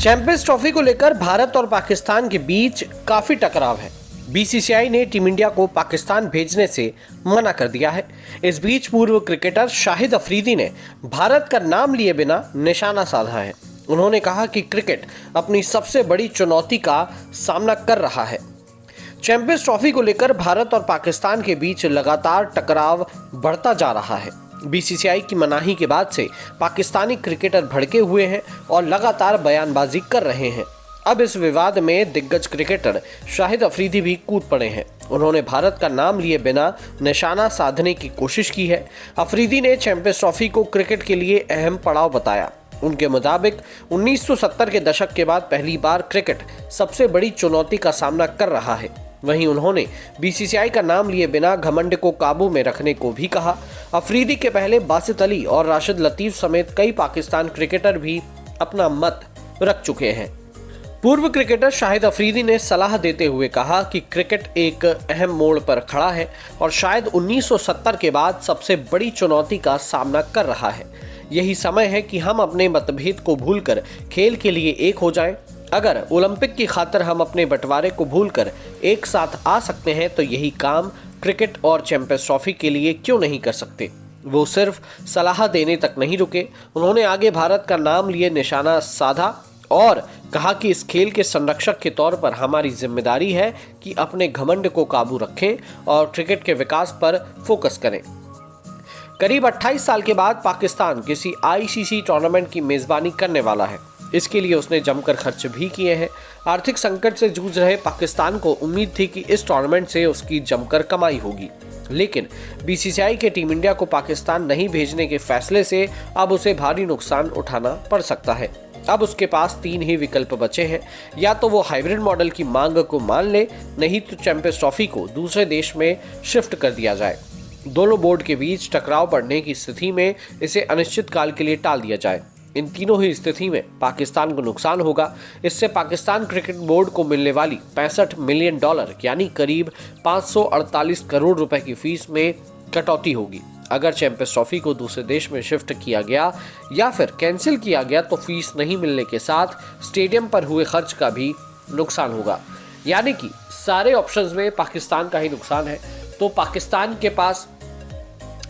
Champions trophy को लेकर भारत और पाकिस्तान के बीच काफी टकराव है। बीसीसीआई ने टीम इंडिया को पाकिस्तान भेजने से मना कर दिया है। इस बीच पूर्व क्रिकेटर शाहिद अफरीदी ने भारत का नाम लिए बिना निशाना साधा है। उन्होंने कहा कि क्रिकेट अपनी सबसे बड़ी चुनौती का सामना कर रहा है। चैंपियंस ट्रॉफी को लेकर भारत और पाकिस्तान के बीच लगातार टकराव बढ़ता जा रहा है। बीसीसीआई की मनाही के बाद से पाकिस्तानी क्रिकेटर भड़के हुए हैं और लगातार बयानबाजी कर रहे हैं। अब इस विवाद में दिग्गज क्रिकेटर शाहिद अफरीदी भी कूद पड़े हैं। उन्होंने भारत का नाम लिए बिना निशाना साधने की कोशिश की है। अफरीदी ने चैंपियंस ट्रॉफी को क्रिकेट के लिए अहम पड़ाव बताया। उनके मुताबिक 1970 के दशक के बाद पहली बार क्रिकेट सबसे बड़ी चुनौती का सामना कर रहा है। वहीं उन्होंने बीसीसीआई का नाम लिए बिना घमंड को काबू में रखने को भी कहा। अफरीदी के पहले बासित अली और राशिद लतीफ समेत कई पाकिस्तान क्रिकेटर भी अपना मत रख चुके हैं। पूर्व क्रिकेटर शाहिद अफरीदी ने सलाह देते हुए कहा कि क्रिकेट एक अहम मोड़ पर खड़ा है और शायद 1970 के बाद सबसे बड़ी चुनौती का सामना कर रहा है। यही समय है कि हम अपने मतभेद को भूलकर खेल के लिए एक हो जाएं। अगर ओलंपिक की खातिर हम अपने बंटवारे को भूलकर एक साथ आ सकते हैं तो यही काम क्रिकेट और चैंपियंस ट्रॉफी के लिए क्यों नहीं कर सकते। वो सिर्फ सलाह देने तक नहीं रुके। उन्होंने आगे भारत का नाम लिए निशाना साधा और कहा कि इस खेल के संरक्षक के तौर पर हमारी जिम्मेदारी है कि अपने घमंड को काबू रखें और क्रिकेट के विकास पर फोकस करें। करीब 28 साल के बाद पाकिस्तान किसी आईसीसी टूर्नामेंट की मेजबानी करने वाला है। इसके लिए उसने जमकर खर्च भी किए हैं। आर्थिक संकट से जूझ रहे पाकिस्तान को उम्मीद थी कि इस टूर्नामेंट से उसकी जमकर कमाई होगी, लेकिन बीसीसीआई के टीम इंडिया को पाकिस्तान नहीं भेजने के फैसले से अब उसे भारी नुकसान उठाना पड़ सकता है। अब उसके पास 3 ही विकल्प बचे हैं। या तो वो हाइब्रिड मॉडल की मांग को मान ले, नहीं तो चैंपियंस ट्रॉफी को दूसरे देश में शिफ्ट कर दिया जाए। दोनों बोर्ड के बीच टकराव बढ़ने की स्थिति में इसे अनिश्चित काल के लिए टाल दिया जाए। इन तीनों ही स्थिति में पाकिस्तान को नुकसान होगा। इससे पाकिस्तान क्रिकेट बोर्ड को मिलने वाली $65 मिलियन यानी करीब 548 करोड़ रुपए की फीस में कटौती होगी। अगर चैंपियंस ट्रॉफी को दूसरे देश में शिफ्ट किया गया या फिर कैंसिल किया गया तो फीस नहीं मिलने के साथ स्टेडियम पर हुए खर्च का भी नुकसान होगा। यानी कि सारे ऑप्शंस में पाकिस्तान का ही नुकसान है। तो पाकिस्तान के पास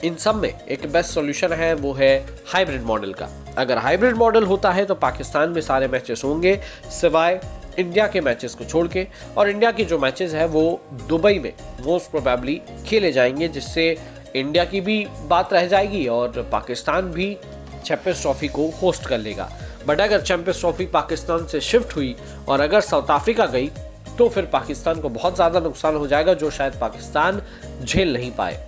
इन सब में एक बेस्ट सॉल्यूशन है, वो है हाइब्रिड मॉडल का। अगर हाइब्रिड मॉडल होता है तो पाकिस्तान में सारे मैचेस होंगे सिवाय इंडिया के मैचेस को छोड़ के, और इंडिया के जो मैचेस है वो दुबई में मोस्ट प्रोबेबली खेले जाएंगे, जिससे इंडिया की भी बात रह जाएगी और पाकिस्तान भी चैंपियंस ट्रॉफी को होस्ट कर लेगा। बट अगर चैंपियंस ट्रॉफी पाकिस्तान से शिफ्ट हुई और अगर साउथ अफ्रीका गई तो फिर पाकिस्तान को बहुत ज़्यादा नुकसान हो जाएगा, जो शायद पाकिस्तान झेल नहीं पाए।